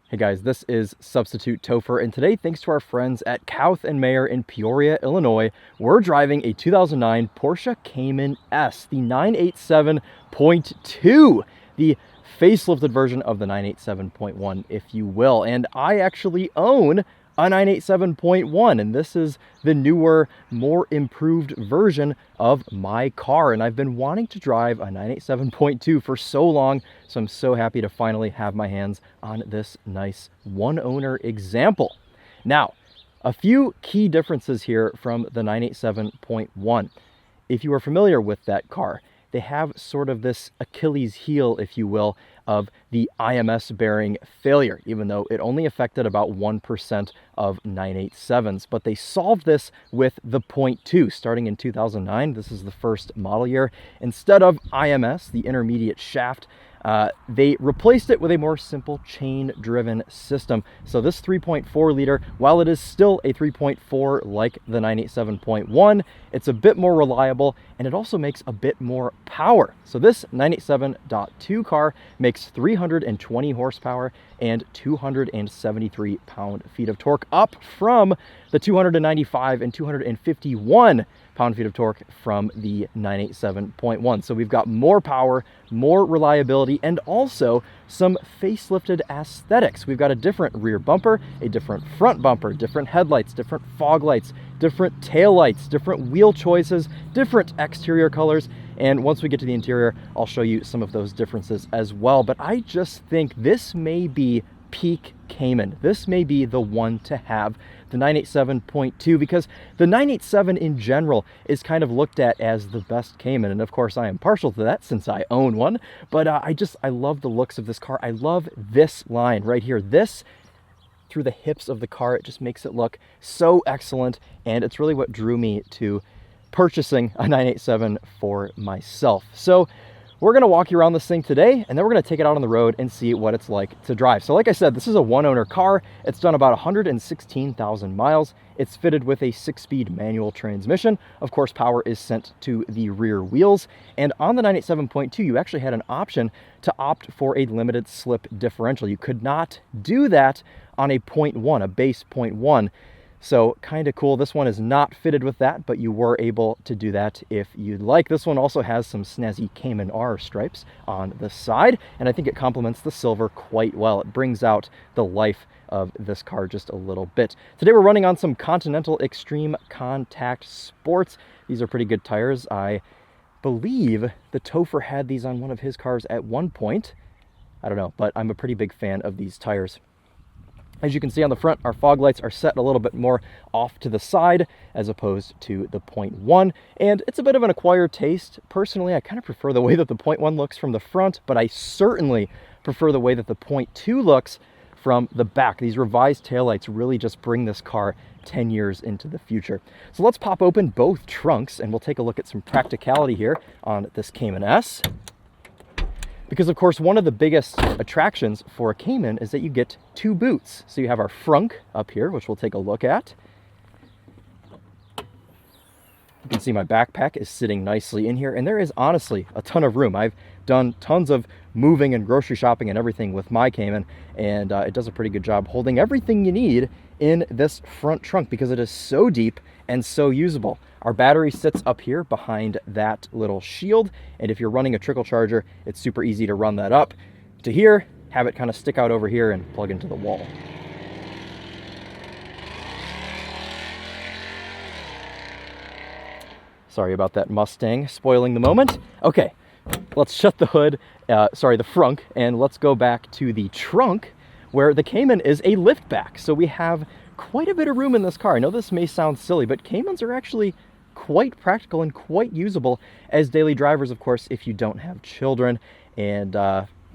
Hey guys, this is Substitute Topher, and today, thanks to our friends at Kouth and Mayer in Peoria, Illinois, we're driving a 2009 Porsche Cayman S, the 987.2, the facelifted version of the 987.1, if you will. And I actually own a 987.1, and this is the newer, more improved version of my car. And I've been wanting to drive a 987.2 for so long, so I'm so happy to finally have my hands on this nice one-owner example. Now, a few key differences here from the 987.1. If you are familiar with that car, they have sort of this Achilles heel, if you will, of the IMS bearing failure, even though it only affected about 1% of 987s. But they solved this with the 0.2 starting in 2009. This is the first model year. Instead of IMS, the intermediate shaft, they replaced it with a more simple chain-driven system. So this 3.4 liter, while it is still a 3.4 like the 987.1, it's a bit more reliable, and it also makes a bit more power. So this 987.2 car makes 320 horsepower and 273 pound-feet of torque, up from the 295 and 251 pound-feet of torque from the 987.1. So we've got more power, more reliability, and also some facelifted aesthetics. We've got a different rear bumper, a different front bumper, different headlights, different fog lights, different tail lights, different wheel choices, different exterior colors. And once we get to the interior, I'll show you some of those differences as well. But I just think this may be peak Cayman. This may be the one to have, the 987.2, because the 987 in general is kind of looked at as the best Cayman. And of course I am partial to that since I own one, but I love the looks of this car. I love this line right here. This through the hips of the car, it just makes it look so excellent. And it's really what drew me to purchasing a 987 for myself. So we're going to walk you around this thing today, and then we're going to take it out on the road and see what it's like to drive. So like I said, this is a one-owner car. It's done about 116,000 miles. It's fitted with a 6-speed manual transmission. Of course, power is sent to the rear wheels. And on the 987.2, you actually had an option to opt for a limited slip differential. You could not do that on a 0.1, a base 0.1. So kind of cool. This one is not fitted with that, but you were able to do that if you'd like. This one also has some snazzy Cayman R stripes on the side, and I think it complements the silver quite well. It brings out the life of this car just a little bit. Today we're running on some Continental Extreme Contact Sports. These are pretty good tires. I believe the Topher had these on one of his cars at one point. I don't know, but I'm a pretty big fan of these tires. As you can see on the front, our fog lights are set a little bit more off to the side as opposed to the 0.1, and it's a bit of an acquired taste. Personally, I kind of prefer the way that the 0.1 looks from the front, but I certainly prefer the way that the 0.2 looks from the back. These revised taillights really just bring this car 10 years into the future. So let's pop open both trunks and we'll take a look at some practicality here on this Cayman S. Because of course, one of the biggest attractions for a Cayman is that you get two boots. So you have our frunk up here, which we'll take a look at. You can see my backpack is sitting nicely in here, and there is honestly a ton of room. I've done tons of moving and grocery shopping and everything with my Cayman, and it does a pretty good job holding everything you need in this front trunk because it is so deep and so usable. Our battery sits up here behind that little shield, and if you're running a trickle charger, it's super easy to run that up to here, have it kind of stick out over here and plug into the wall. Sorry about that Mustang spoiling the moment. Okay, let's shut the hood, the frunk, and let's go back to the trunk where the Cayman is a liftback. So we have quite a bit of room in this car. I know this may sound silly, but Caymans are actually quite practical and quite usable as daily drivers, of course, if you don't have children and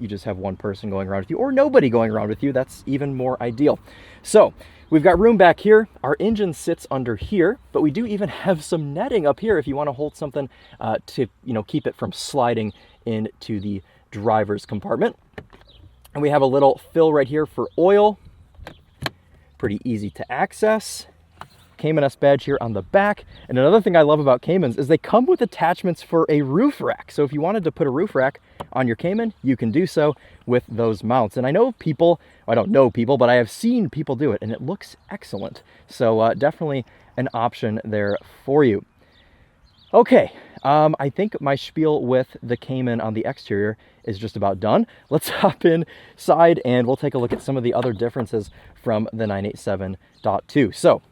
you just have one person going around with you or nobody going around with you. That's even more ideal. So we've got room back here. Our engine sits under here, but we do even have some netting up here if you want to hold something to keep it from sliding into the driver's compartment. And we have a little fill right here for oil. Pretty easy to access. Cayman S badge here on the back. And another thing I love about Caymans is they come with attachments for a roof rack. So if you wanted to put a roof rack on your Cayman, you can do so with those mounts. And I know people, I don't know people, but I have seen people do it and it looks excellent. So definitely an option there for you. Okay, I think my spiel with the Cayman on the exterior is just about done. Let's hop inside and we'll take a look at some of the other differences from the 987.2. So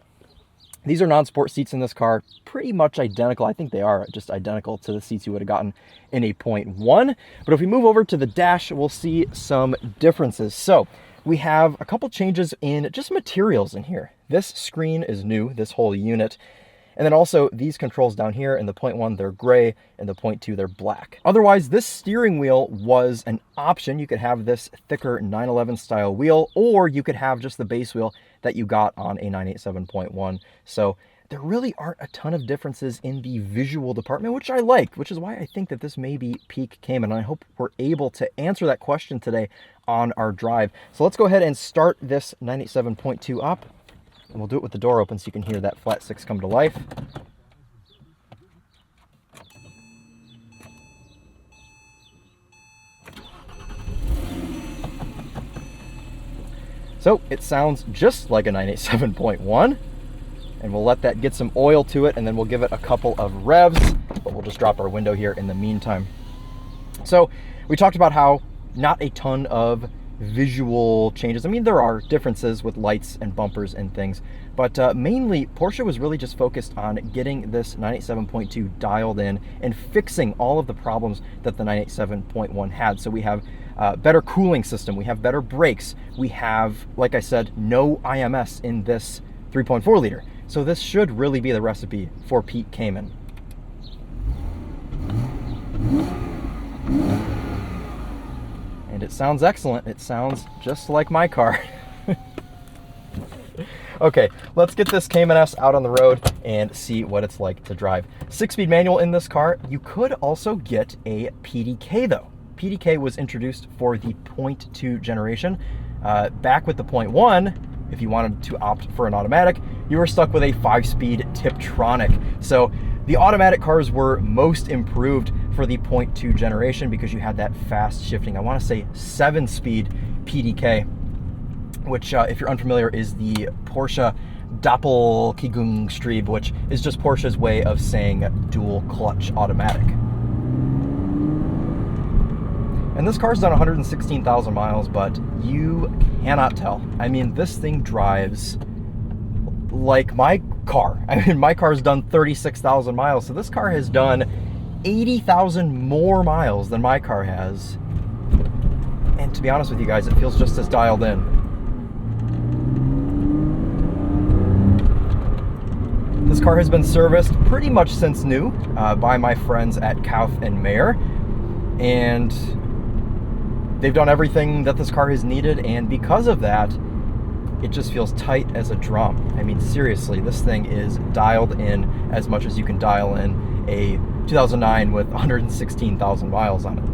these are non-sport seats in this car, pretty much identical. I think they are just identical to the seats you would have gotten in a 0.1. But if we move over to the dash, we'll see some differences. So we have a couple changes in just materials in here. This screen is new, this whole unit. And then also these controls down here in the 0.1, they're gray, and the 0.2, they're black. Otherwise, this steering wheel was an option. You could have this thicker 911 style wheel, or you could have just the base wheel that you got on a 987.1. So there really aren't a ton of differences in the visual department, which I like, which is why I think that this may be peak Cayman. And I hope we're able to answer that question today on our drive. So let's go ahead and start this 987.2 up. And we'll do it with the door open so you can hear that flat six come to life. So it sounds just like a 987.1, and we'll let that get some oil to it, and then we'll give it a couple of revs, but we'll just drop our window here in the meantime. So we talked about how not a ton of visual changes. I mean, there are differences with lights and bumpers and things, but mainly Porsche was really just focused on getting this 987.2 dialed in and fixing all of the problems that the 987.1 had. So we have better cooling system, we have better brakes, we have, like I said, no IMS in this 3.4 liter. So this should really be the recipe for peak Cayman. And it sounds excellent. It sounds just like my car. Okay, let's get this Cayman S out on the road and see what it's like to drive. 6-speed manual in this car. You could also get a PDK though. PDK was introduced for the 0.2 generation. Back with the 0.1, if you wanted to opt for an automatic, you were stuck with a 5-speed Tiptronic. So the automatic cars were most improved for the 0.2 generation because you had that fast shifting, I want to say 7-speed PDK, which if you're unfamiliar is the Porsche Doppelkegungstrieb, which is just Porsche's way of saying dual clutch automatic. And this car's done 116,000 miles, but you cannot tell. I mean, this thing drives like my car. I mean, my car's done 36,000 miles, so this car has done 80,000 more miles than my car has. And to be honest with you guys, it feels just as dialed in. This car has been serviced pretty much since new by my friends at Kauff and Mayer, and they've done everything that this car has needed, and because of that, it just feels tight as a drum. I mean, seriously, this thing is dialed in as much as you can dial in a 2009 with 116,000 miles on it.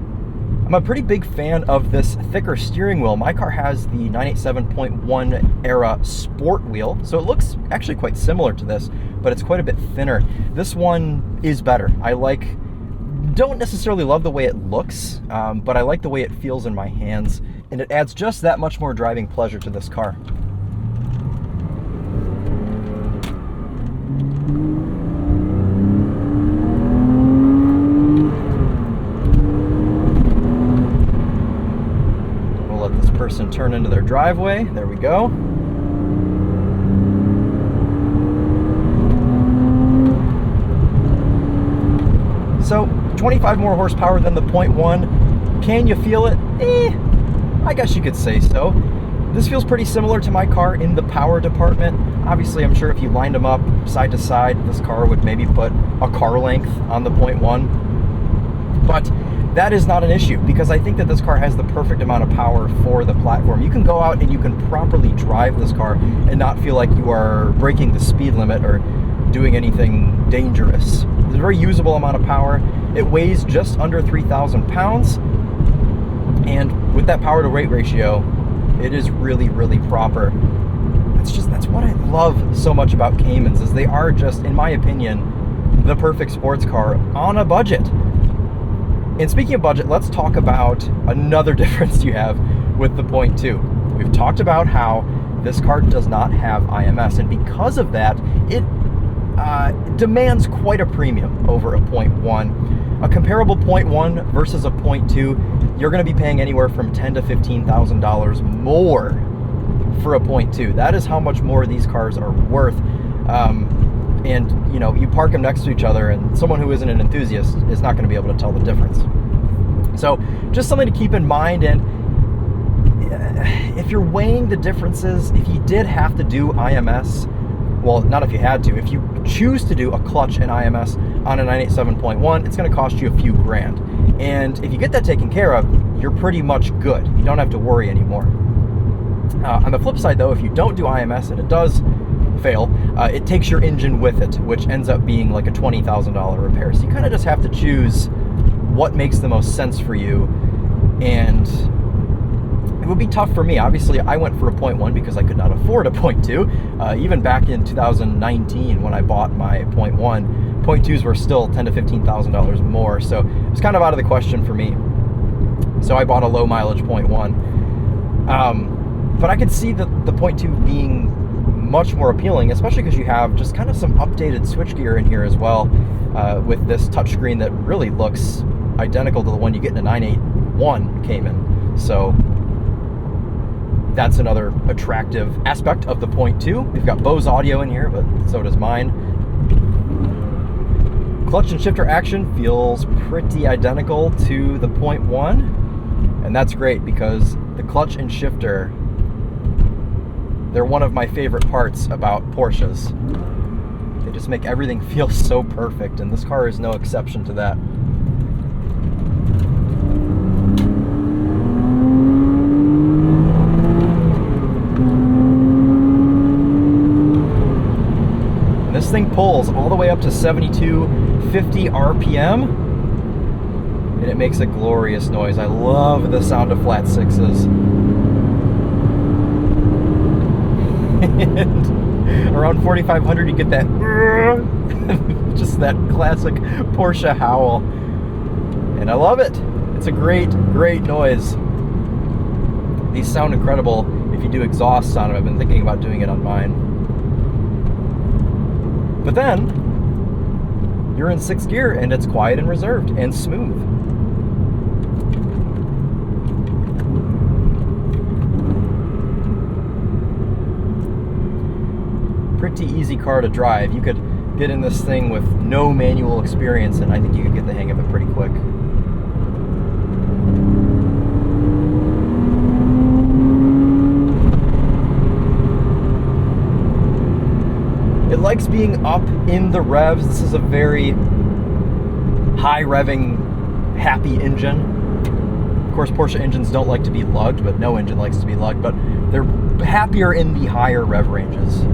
I'm a pretty big fan of this thicker steering wheel. My car has the 987.1 era sport wheel, so it looks actually quite similar to this, but it's quite a bit thinner. This one is better. Don't necessarily love the way it looks, but I like the way it feels in my hands, and it adds just that much more driving pleasure to this car. We'll let this person turn into their driveway. There we go. So 25 more horsepower than the 0.1. Can you feel it? I guess you could say so. This feels pretty similar to my car in the power department. Obviously, I'm sure if you lined them up side to side, this car would maybe put a car length on the 0.1. But that is not an issue because I think that this car has the perfect amount of power for the platform. You can go out and you can properly drive this car and not feel like you are breaking the speed limit or doing anything dangerous. It's a very usable amount of power. It weighs just under 3,000 pounds. And with that power to weight ratio, it is really, really proper. that's what I love so much about Caymans, is they are just, in my opinion, the perfect sports car on a budget. And speaking of budget, let's talk about another difference you have with the Point 2. We've talked about how this car does not have IMS, and because of that, it demands quite a premium over a Point 1. A comparable Point 1 versus a Point 2, you're going to be paying anywhere from $10,000 to $15,000 more for a Point 2. That is how much more these cars are worth. And you know, you park them next to each other, and someone who isn't an enthusiast is not going to be able to tell the difference. So just something to keep in mind. And if you're weighing the differences, if you did have to do IMS, well, not if you had to, if you choose to do a clutch and IMS on a 987.1, it's going to cost you a few grand. And if you get that taken care of, you're pretty much good. You don't have to worry anymore. On the flip side, though, if you don't do IMS and it does fail, it takes your engine with it, which ends up being like a $20,000 repair. So you kind of just have to choose what makes the most sense for you. And it would be tough for me. Obviously, I went for a Point 1 because I could not afford a Point 2. Even back in 2019 when I bought my Point 1, Point 2s were still $10,000 to $15,000 more. So it was kind of out of the question for me. So I bought a low mileage Point 1. But I could see the Point 2 being much more appealing, especially because you have just kind of some updated switchgear in here as well, with this touchscreen that really looks identical to the one you get in a 981 Cayman. So that's another attractive aspect of the Point 2. We've got Bose audio in here, but so does mine. Clutch and shifter action feels pretty identical to the Point 1, and that's great because the clutch and shifter, they're one of my favorite parts about Porsches. They just make everything feel so perfect, and this car is no exception to that. And this thing pulls all the way up to 7250 RPM, and it makes a glorious noise. I love the sound of flat sixes. And around 4,500 you get that just that classic Porsche howl, and I love it. It's a great noise. These sound incredible if you do exhausts on them. I've been thinking about doing it on mine. But then you're in 6th gear and it's quiet and reserved and smooth. Pretty easy car to drive. You could get in this thing with no manual experience, and I think you could get the hang of it pretty quick. It likes being up in the revs. This is a very high revving, happy engine. Of course, Porsche engines don't like to be lugged, but no engine likes to be lugged, but they're happier in the higher rev ranges.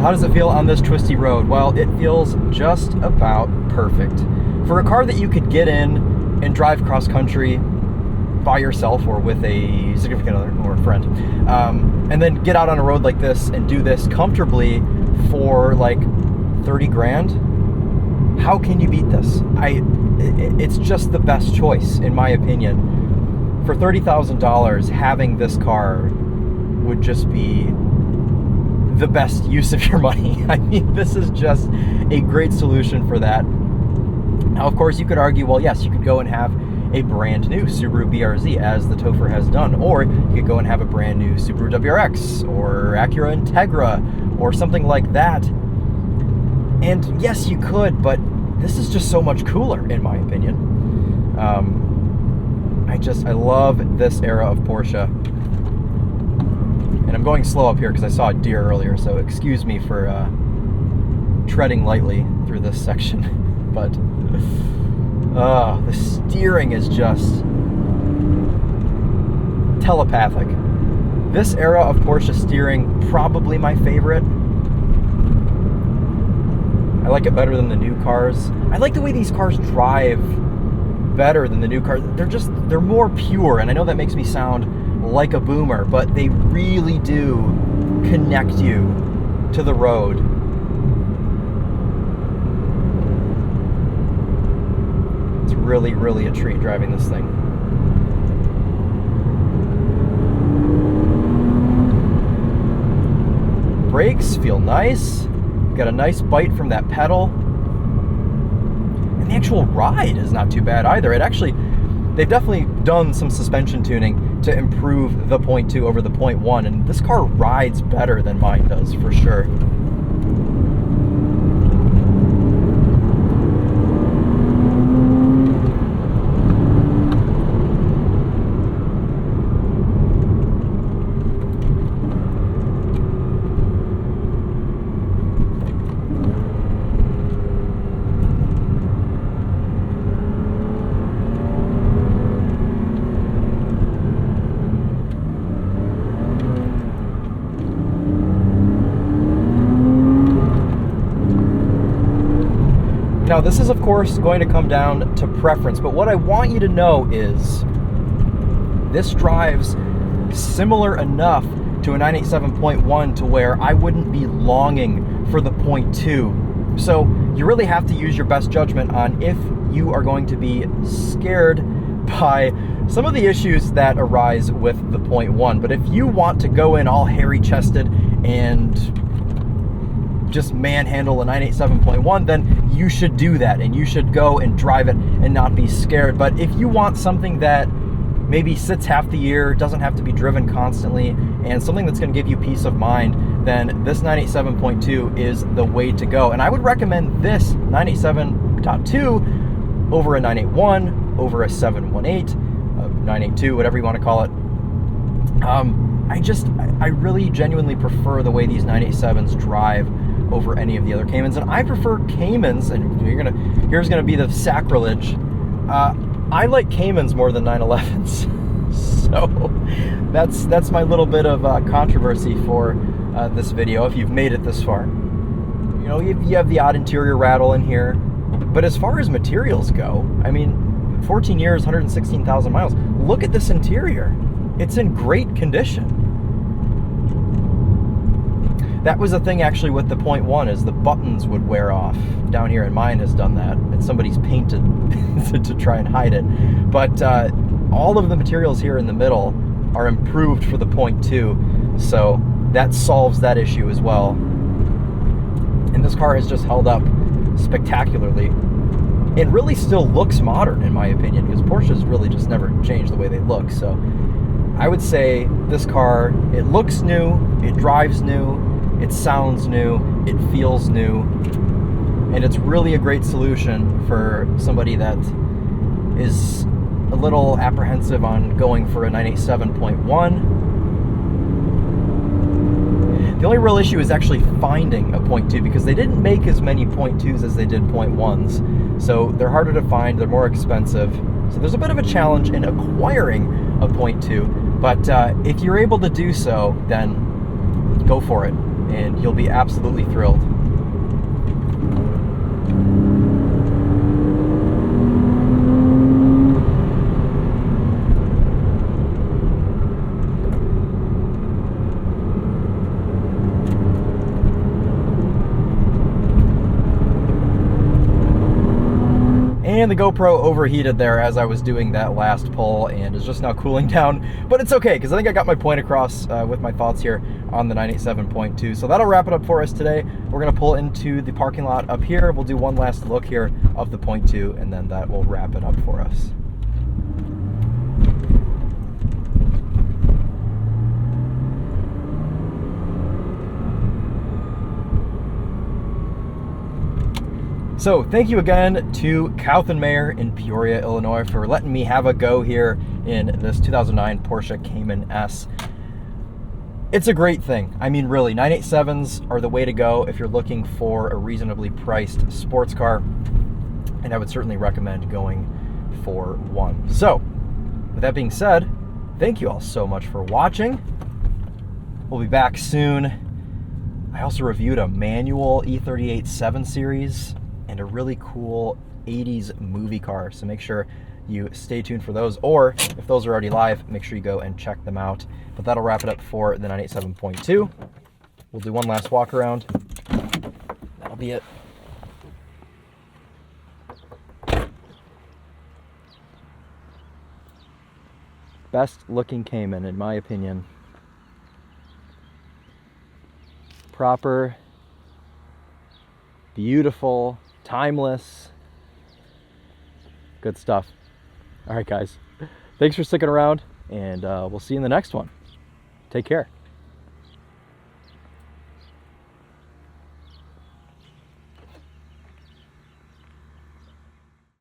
How does it feel on this twisty road? Well, it feels just about perfect. For a car that you could get in and drive cross country by yourself or with a significant other or a friend, and then get out on a road like this and do this comfortably for like 30 grand, how can you beat this? It's just the best choice, in my opinion. For $30,000, having this car would just be the best use of your money. I mean, this is just a great solution for that. Now, of course, you could argue, well, yes, you could go and have a brand new Subaru BRZ, as the TheTopher has done, or you could go and have a brand new Subaru WRX or Acura Integra or something like that. And yes, you could, but this is just so much cooler, in my opinion. I love this era of Porsche. And I'm going slow up here because I saw a deer earlier, so excuse me for treading lightly through this section. But the steering is just telepathic. This era of Porsche steering, probably my favorite. I like it better than the new cars. I like the way these cars drive better than the new cars. They're more pure, and I know that makes me sound like a boomer, but they really do connect you to the road. It's really, really a treat driving this thing. Brakes feel nice. Got a nice bite from that pedal. And the actual ride is not too bad either. They've definitely done some suspension tuning to improve the 0.2 over the 0.1, and this car rides better than mine does for sure. Now, this is, of course, going to come down to preference, but what I want you to know is this drives similar enough to a 987.1 to where I wouldn't be longing for the 0.2. So you really have to use your best judgment on if you are going to be scared by some of the issues that arise with the 0.1. But if you want to go in all hairy-chested and just manhandle a 987.1, then you should do that, and you should go and drive it and not be scared. But if you want something that maybe sits half the year, doesn't have to be driven constantly, and something that's going to give you peace of mind, then this 987.2 is the way to go. And I would recommend this 987.2 over a 981, over a 718, a 982, whatever you want to call it. I really genuinely prefer the way these 987s drive over any of the other Caymans, and I prefer Caymans, and here's gonna be the sacrilege. I like Caymans more than 911s, so that's my little bit of controversy for this video. If you've made it this far, you know, you have the odd interior rattle in here, but as far as materials go, I mean, 14 years, 116,000 miles. Look at this interior; it's in great condition. That was the thing actually with the 0.1, is the buttons would wear off down here, and mine has done that, and somebody's painted to try and hide it. But all of the materials here in the middle are improved for the 0.2, so that solves that issue as well. And this car has just held up spectacularly. It really still looks modern, in my opinion, because Porsche's really just never changed the way they look. So I would say this car, it looks new, it drives new, it sounds new, it feels new, and it's really a great solution for somebody that is a little apprehensive on going for a 987.1. The only real issue is actually finding a 0.2, because they didn't make as many 0.2s as they did 0.1s. So they're harder to find, they're more expensive. So there's a bit of a challenge in acquiring a 0.2, but if you're able to do so, then go for it, and you'll be absolutely thrilled. And the GoPro overheated there as I was doing that last pull, and is just now cooling down, but it's okay, because I think I got my point across with my thoughts here on the 987.2. So that'll wrap it up for us today. We're going to pull into the parking lot up here. We'll do one last look here of the 0.2, and then that will wrap it up for us. So thank you again to Kauthenmayer in Peoria, Illinois, for letting me have a go here in this 2009 Porsche Cayman S. It's a great thing. I mean, really, 987s are the way to go if you're looking for a reasonably priced sports car, and I would certainly recommend going for one. So with that being said, Thank you all so much for watching. We'll be back soon. I also reviewed a manual E38 7 Series and a really cool 80s movie car, so make sure you stay tuned for those, or if those are already live, make sure you go and check them out. But that'll wrap it up for the 987.2. We'll do one last walk around. That'll be it. Best looking Cayman, in my opinion. Proper, beautiful, timeless, good stuff. All right, guys, thanks for sticking around, and we'll see you in the next one. Take care.